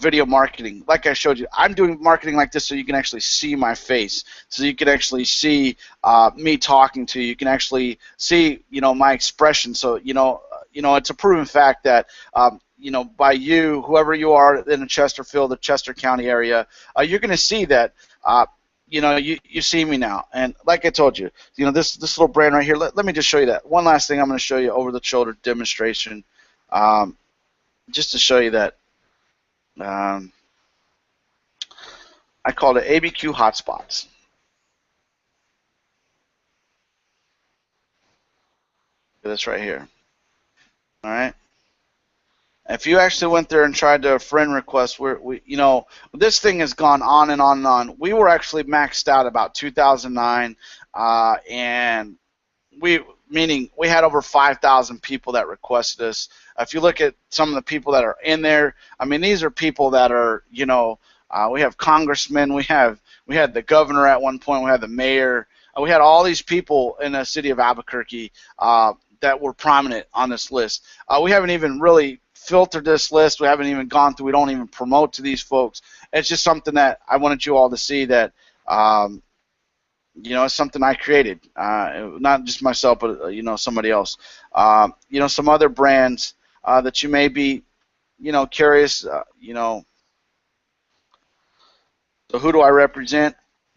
video marketing. Like I showed you, I'm doing marketing like this so you can actually see my face, so you can actually see me talking to you. You can actually see, my expression. So, it's a proven fact that, by you, whoever you are in the Chesterfield, the Chester County area, you're going to see that you know, you see me now, and like I told you, you know, this little brand right here. Let me just show you that. One last thing I'm going to show you over the shoulder demonstration, um, just to show you that. Um, I called it ABQ hotspots. This right here. All right. If you actually went there and tried to friend request, you know, this thing has gone on and on and on. We were actually maxed out about 2009, and meaning we had over 5,000 people that requested us. If you look at some of the people that are in there, I mean, these are people that are, you know, we have congressmen, we had the governor at one point, we had the mayor, we had all these people in the city of Albuquerque that were prominent on this list. We haven't even really filtered this list. We haven't even gone through. We don't even promote to these folks. It's just something that I wanted you all to see that. You know, it's something I created, not just myself, but you know, somebody else. You know, some other brands that you may be, you know, curious. You know, so who do I represent?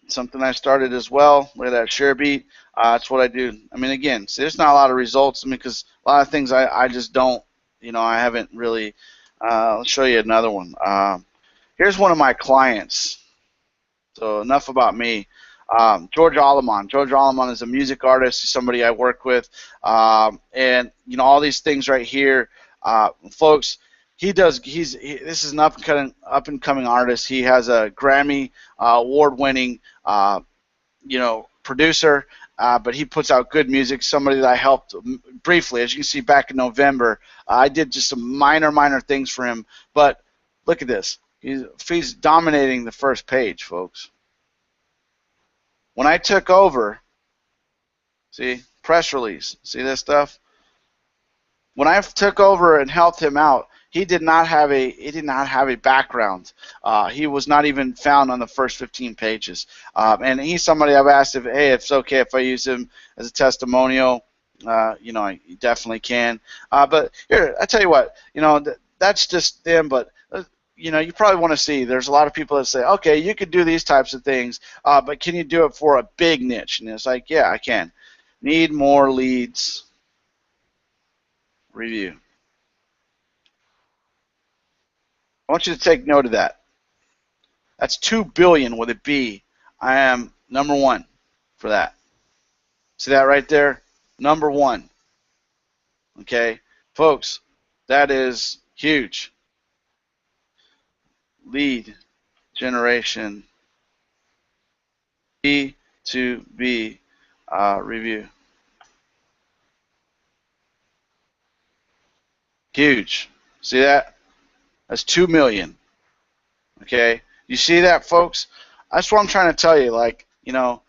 Something I started as well. Look at that share beat. That's what I do. I mean, again, see, there's not a lot of results. I mean, because a lot of things I just don't. You know, I haven't really. Let's show you another one. Here's one of my clients. So enough about me. George Alamon. George Alamon is a music artist. He's somebody I work with, and you know all these things right here, folks. This is an up and coming artist. He has a Grammy award-winning, you know, producer, but he puts out good music. Somebody that I helped briefly, as you can see, back in November. I did just some minor things for him, but look at this. He's dominating the first page, folks. When I took over, see, press release, see this stuff? When I took over and helped him out, he did not have a background. He was not even found on the first 15 pages. And he's somebody I've asked if it's okay if I use him as a testimonial. You know, I definitely can. But here, I tell you what, you know, that's just them, but you know, you probably want to see. There's a lot of people that say, okay, you could do these types of things, but can you do it for a big niche? And it's like, yeah, I can. Need more leads. Review. I want you to take note of that. That's 2 billion with a B. I am number one for that. See that right there? Number one. Okay, folks, that is huge. Lead generation B2B review. Huge. See that? That's 2 million. Okay, you see that, folks? That's what I'm trying to tell you. Like, you know,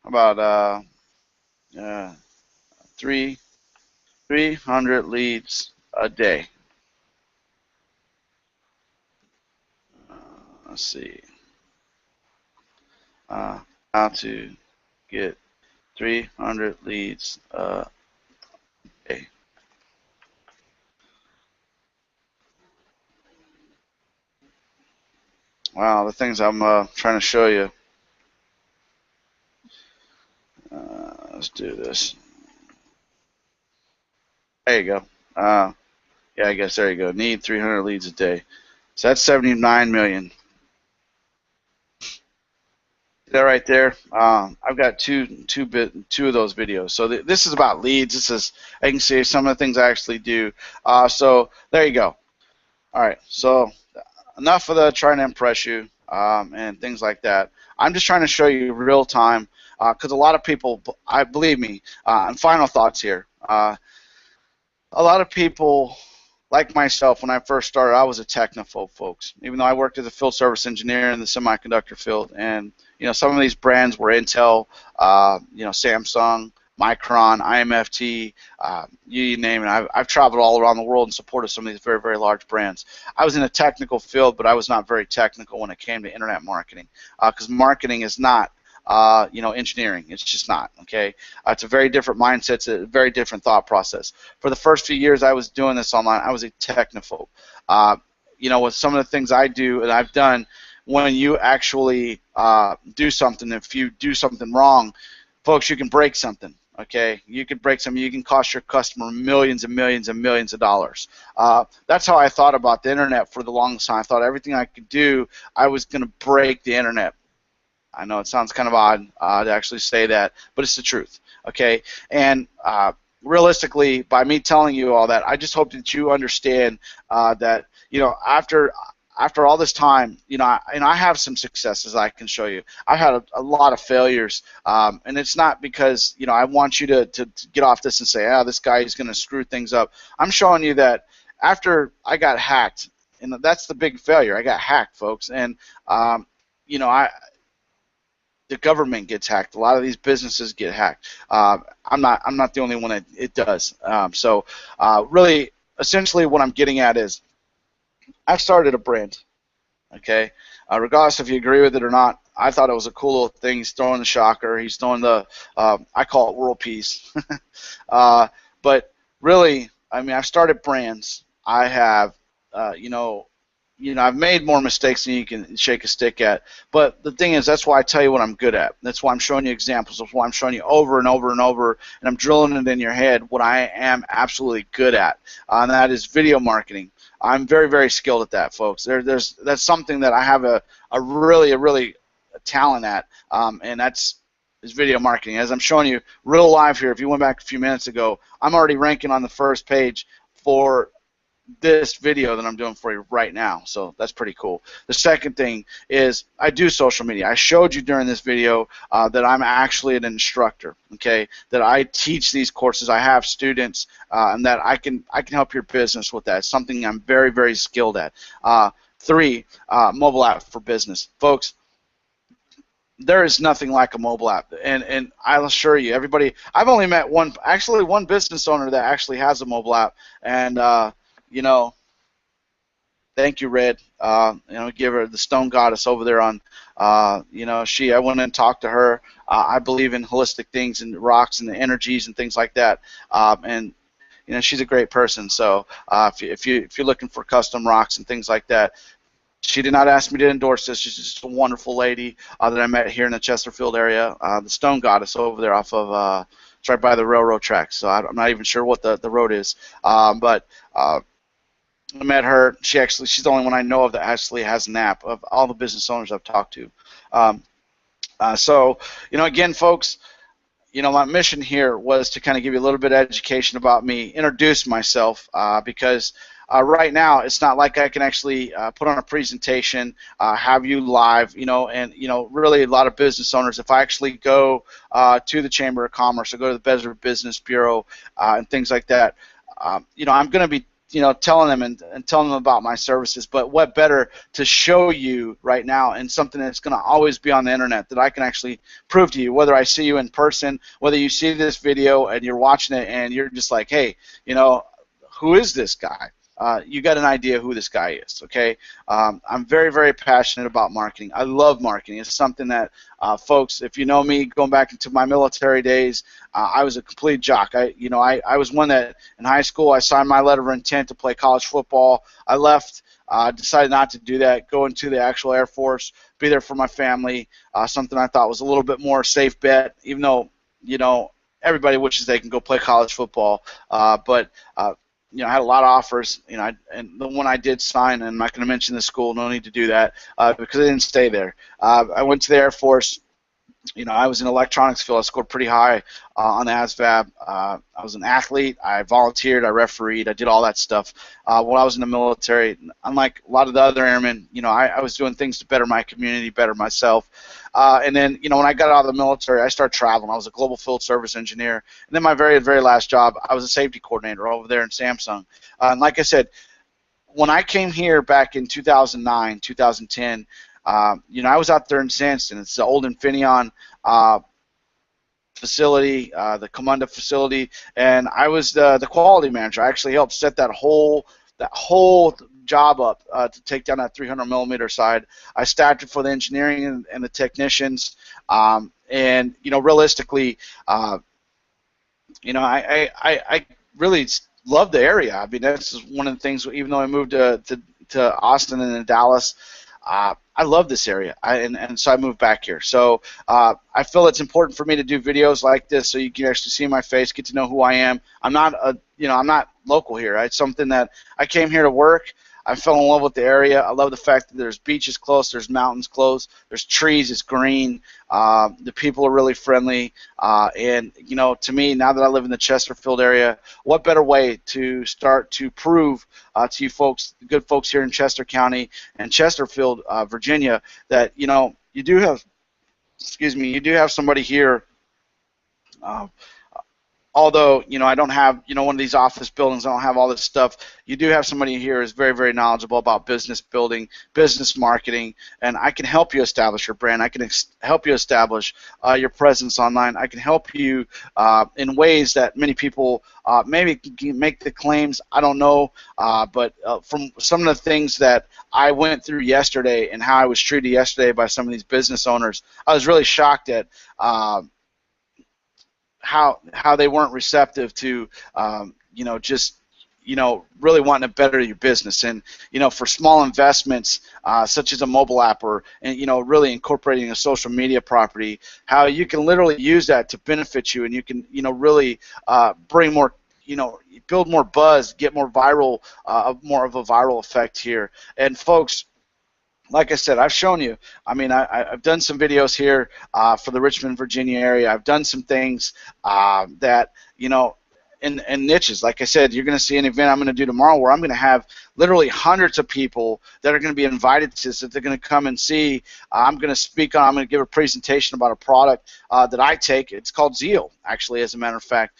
about 300 leads a day. Let's see. How to get 300 leads a day. Wow, the things I'm trying to show you. Let's do this. There you go. Yeah, I guess there you go. Need 300 leads a day. So that's 79 million. See that right there? I've got two of those videos. So this is about leads. This is, I can see some of the things I actually do. So there you go. All right. So enough of the trying to impress you and things like that. I'm just trying to show you real time because a lot of people, believe me, and final thoughts here. A lot of people, like myself, when I first started, I was a technophobe, folks. Even though I worked as a field service engineer in the semiconductor field, and you know, some of these brands were Intel, you know, Samsung, Micron, IMFT, you name it. I've traveled all around the world and supported some of these very, very large brands. I was in a technical field, but I was not very technical when it came to internet marketing, because marketing is not, you know, engineering. It's just not, okay? It's a very different mindset. It's a very different thought process. For the first few years I was doing this online, I was a technophobe. You know, with some of the things I do and I've done, when you actually do something. If you do something wrong, folks, you can break something. Okay, you could break something. You can cost your customer millions and millions and millions of dollars. That's how I thought about the internet for the longest time. I thought everything I could do, I was going to break the internet. I know it sounds kind of odd to actually say that, but it's the truth. Okay, and realistically, by me telling you all that, I just hope that you understand that, you know, after all this time, you know, I have some successes I can show you. I've had a lot of failures, and it's not because, you know, I want you to get off this and say, ah, this guy is going to screw things up. I'm showing you that after I got hacked, and that's the big failure. I got hacked, folks, and you know, the government gets hacked. A lot of these businesses get hacked. I'm not the only one that it does. So really, essentially, what I'm getting at is, I've started a brand, okay? Regardless if you agree with it or not, I thought it was a cool little thing. He's throwing the shocker. He's throwing the, I call it world peace. But really, I mean, I've started brands. I have, you know, I've made more mistakes than you can shake a stick at. But the thing is, that's why I tell you what I'm good at. That's why I'm showing you examples. That's why I'm showing you over and over and over, and I'm drilling it in your head what I am absolutely good at, and that is video marketing. I'm very, very skilled at that, folks. That's something that I have a really talent at, and is video marketing. As I'm showing you real live here, if you went back a few minutes ago, I'm already ranking on the first page for this video that I'm doing for you right now, so that's pretty cool. The second thing is I do social media. I showed you during this video that I'm actually an instructor, okay, that I teach these courses. I have students, and that I can help your business with that. It's something I'm very, very skilled at. Three, mobile app for business. Folks, there is nothing like a mobile app, and I'll assure you, everybody, I've only met one business owner that actually has a mobile app, and you know, thank you, Red. You know, give her the Stone Goddess over there on, you know, I went and talked to her. I believe in holistic things and rocks and the energies and things like that. And you know, she's a great person. So if you're looking for custom rocks and things like that, she did not ask me to endorse this. She's just a wonderful lady that I met here in the Chesterfield area. The Stone Goddess over there off of, it's right by the railroad tracks. So I'm not even sure what the road is, but. I met her. She's the only one I know of that actually has an app of all the business owners I've talked to. So, you know, again, folks, you know, my mission here was to kind of give you a little bit of education about me, introduce myself, because right now it's not like I can actually put on a presentation, have you live, you know, and, you know, really a lot of business owners, if I actually go to the Chamber of Commerce or go to the Better Business Bureau and things like that, you know, I'm going to be, you know, telling them and telling them about my services, but what better to show you right now and something that's going to always be on the internet that I can actually prove to you, whether I see you in person, whether you see this video and you're watching it and you're just like, hey, you know, who is this guy? You got an idea who this guy is, okay? I'm very, very passionate about marketing. I love marketing. It's something that, folks, if you know me, going back into my military days, I was a complete jock. I was one that in high school I signed my letter of intent to play college football. I left, decided not to do that, go into the actual Air Force, be there for my family, something I thought was a little bit more safe bet, even though, you know, everybody wishes they can go play college football, but you know, I had a lot of offers, you know, and the one I did sign, and I'm not going to mention the school, no need to do that, because I didn't stay there. I went to the Air Force. You know, I was in electronics field. I scored pretty high on the ASVAB. I was an athlete. I volunteered. I refereed. I did all that stuff. While I was in the military, unlike a lot of the other airmen, you know, I was doing things to better my community, better myself. And then, you know, when I got out of the military, I started traveling. I was a global field service engineer. And then my very, very last job, I was a safety coordinator over there in Samsung. And like I said, when I came here back in 2009, 2010, you know, I was out there in Sandston. It's the old Infineon facility, the Commanda facility, and I was the quality manager. I actually helped set that whole job up to take down that 300 millimeter side. I staffed it for the engineering and the technicians, and you know, realistically, you know, I really love the area. I mean, that's one of the things. Even though I moved to Austin and then Dallas. I love this area, and so I moved back here. So I feel it's important for me to do videos like this so you can actually see my face, get to know who I am. I'm not I'm not local here. It's something that I came here to work. I fell in love with the area. I love the fact that there's beaches close, there's mountains close, there's trees, it's green. The people are really friendly, and to me, now that I live in the Chesterfield area, what better way to start to prove to you folks, the good folks here in Chester County and Chesterfield, Virginia, that you do have, you do have somebody here. Although I don't have one of these office buildings, I don't have all this stuff. You do have somebody here who's very, very knowledgeable about business building, business marketing, and I can help you establish your brand. I can help you establish your presence online. I can help you in ways that many people maybe can make the claims. I don't know, but from some of the things that I went through yesterday and how I was treated yesterday by some of these business owners, I was really shocked at. How they weren't receptive to just really wanting to better your business, and for small investments such as a mobile app or really incorporating a social media property, how you can literally use that to benefit you, and you can really bring more, build more buzz, get more viral, more of a viral effect here. And folks, like I said, I've shown you. I mean, I've done some videos here for the Richmond, Virginia area. I've done some things that, in niches. Like I said, you're going to see an event I'm going to do tomorrow where I'm going to have literally hundreds of people that are going to be invited to this, that they're going to come and see. I'm going to speak on, I'm going to give a presentation about a product that I take. It's called Zeal, actually, as a matter of fact.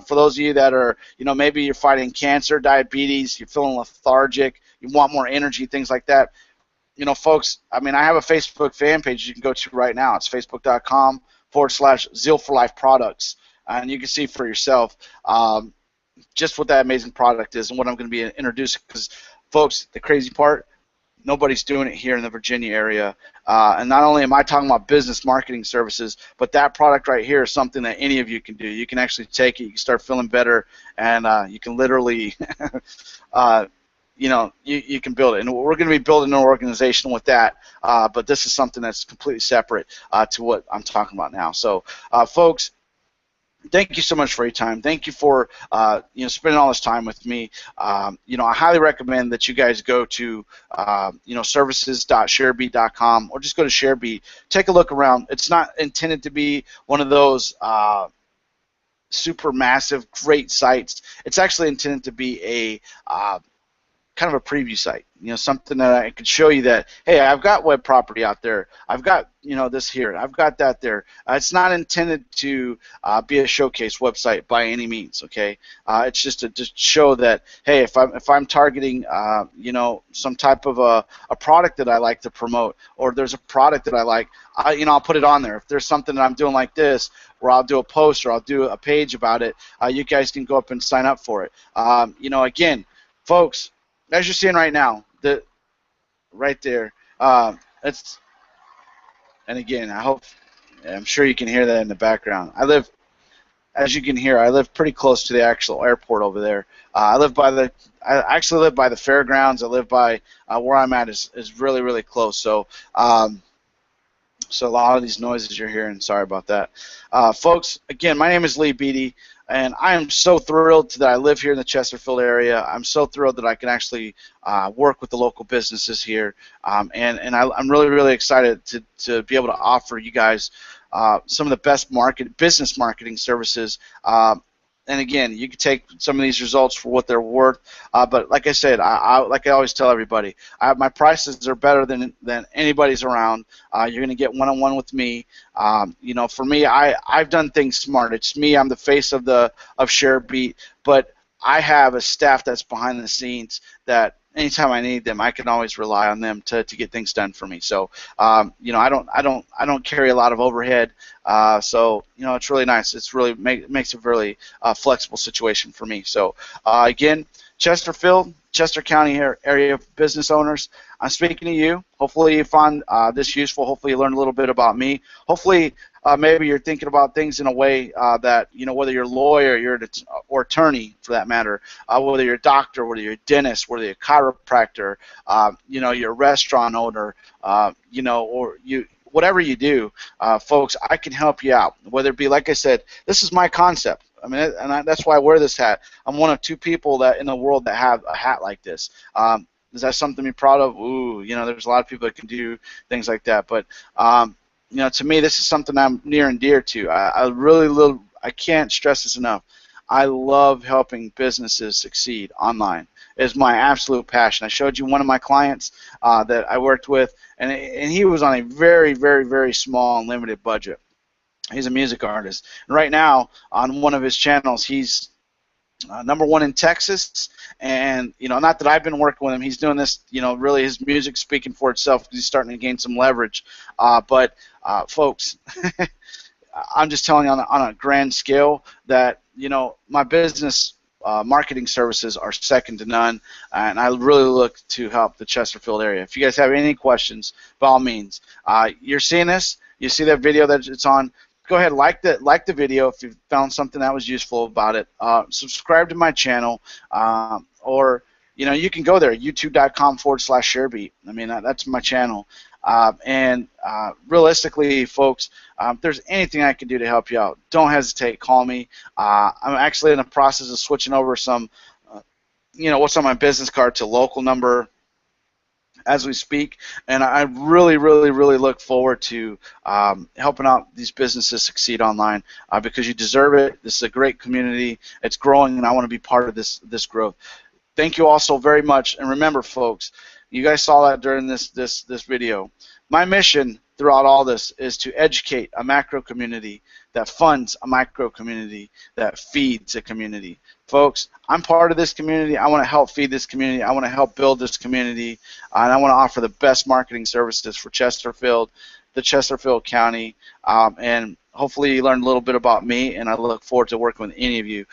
For those of you that are, maybe you're fighting cancer, diabetes, you're feeling lethargic, you want more energy, things like that. Folks, I mean, I have a Facebook fan page you can go to right now. It's facebook.com/Zeal for Life Products. And you can see for yourself just what that amazing product is and what I'm going to be introducing. Because, folks, the crazy part, nobody's doing it here in the Virginia area. And not only am I talking about business marketing services, but that product right here is something that any of you can do. You can actually take it, you can start feeling better, and you can literally you can build it. And we're going to be building an organization with that, but this is something that's completely separate to what I'm talking about now. So, folks, thank you so much for your time. Thank you for spending all this time with me. I highly recommend that you guys go to services.sharebeat.com or just go to ShareBeat. Take a look around. It's not intended to be one of those super massive, great sites. It's actually intended to be a kind of a preview site, something that I could show you that, hey, I've got web property out there, I've got this here, I've got that there. It's not intended to be a showcase website by any means, okay? It's just to show that, hey, if I'm targeting some type of a product that I like to promote, or there's a product that I like, I'll put it on there. If there's something that I'm doing like this, where I'll do a post or I'll do a page about it, you guys can go up and sign up for it. Again, folks, as you're seeing right now, right there, and again, I'm sure you can hear that in the background. As you can hear, I live pretty close to the actual airport over there. I actually live by the fairgrounds. I live by where I'm at is really, really close. So, so a lot of these noises you're hearing, sorry about that. Folks, again, my name is Lee Beatty. And I am so thrilled that I live here in the Chesterfield area. I'm so thrilled that I can actually work with the local businesses here. I'm really, really excited to be able to offer you guys some of the best business marketing services. And again, you can take some of these results for what they're worth. But like I said, like I always tell everybody, my prices are better than anybody's around. You're going to get one-on-one with me. For me, I've done things smart. It's me. I'm the face of ShareBeat, but I have a staff that's behind the scenes that anytime I need them, I can always rely on them to get things done for me. So, I don't carry a lot of overhead. So, it's really nice. It's really makes a really flexible situation for me. So, again, Chesterfield, Chester County area business owners, I'm speaking to you. Hopefully you found this useful. Hopefully you learned a little bit about me. Hopefully maybe you're thinking about things in a way that, whether you're a lawyer, or attorney for that matter, whether you're a doctor, whether you're a dentist, whether you're a chiropractor, you're a restaurant owner, or whatever you do, folks, I can help you out. Whether it be, like I said, this is my concept. I mean, that's why I wear this hat. I'm one of 2 people that in the world that have a hat like this. Is that something to be proud of? Ooh, there's a lot of people that can do things like that. But, to me, this is something I'm near and dear to. I can't stress this enough. I love helping businesses succeed online. It's my absolute passion. I showed you one of my clients that I worked with, and he was on a very, very, very small and limited budget. He's a music artist. And right now, on one of his channels, he's #1 in Texas, and not that I've been working with him. He's doing this, really his music's speaking for itself. He's starting to gain some leverage. But folks, I'm just telling you on a grand scale that my business marketing services are second to none, and I really look to help the Chesterfield area. If you guys have any questions, by all means, you're seeing this, you see that video that it's on. Go ahead, like the video if you found something that was useful about it. Subscribe to my channel, or you can go there, youtube.com/sharebeat. I mean, that's my channel. And realistically, folks, if there's anything I can do to help you out, don't hesitate. Call me. I'm actually in the process of switching over some, what's on my business card to local number as we speak, and I really, really, really look forward to helping out these businesses succeed online because you deserve it. This is a great community. It's growing, and I want to be part of this growth. Thank you all so very much, and remember, folks, you guys saw that during this video. My mission throughout all this is to educate a macro community that funds a micro community that feeds a community. Folks, I'm part of this community. I want to help feed this community. I want to help build this community, and I want to offer the best marketing services for Chesterfield, the Chesterfield County, and hopefully you learned a little bit about me, and I look forward to working with any of you.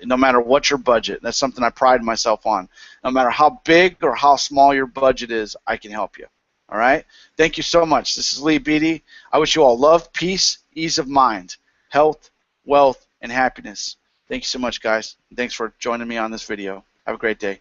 No matter what your budget, that's something I pride myself on. No matter how big or how small your budget is, I can help you. All right? Thank you so much. This is Lee Beatty. I wish you all love, peace, ease of mind, health, wealth, and happiness. Thank you so much, guys. Thanks for joining me on this video. Have a great day.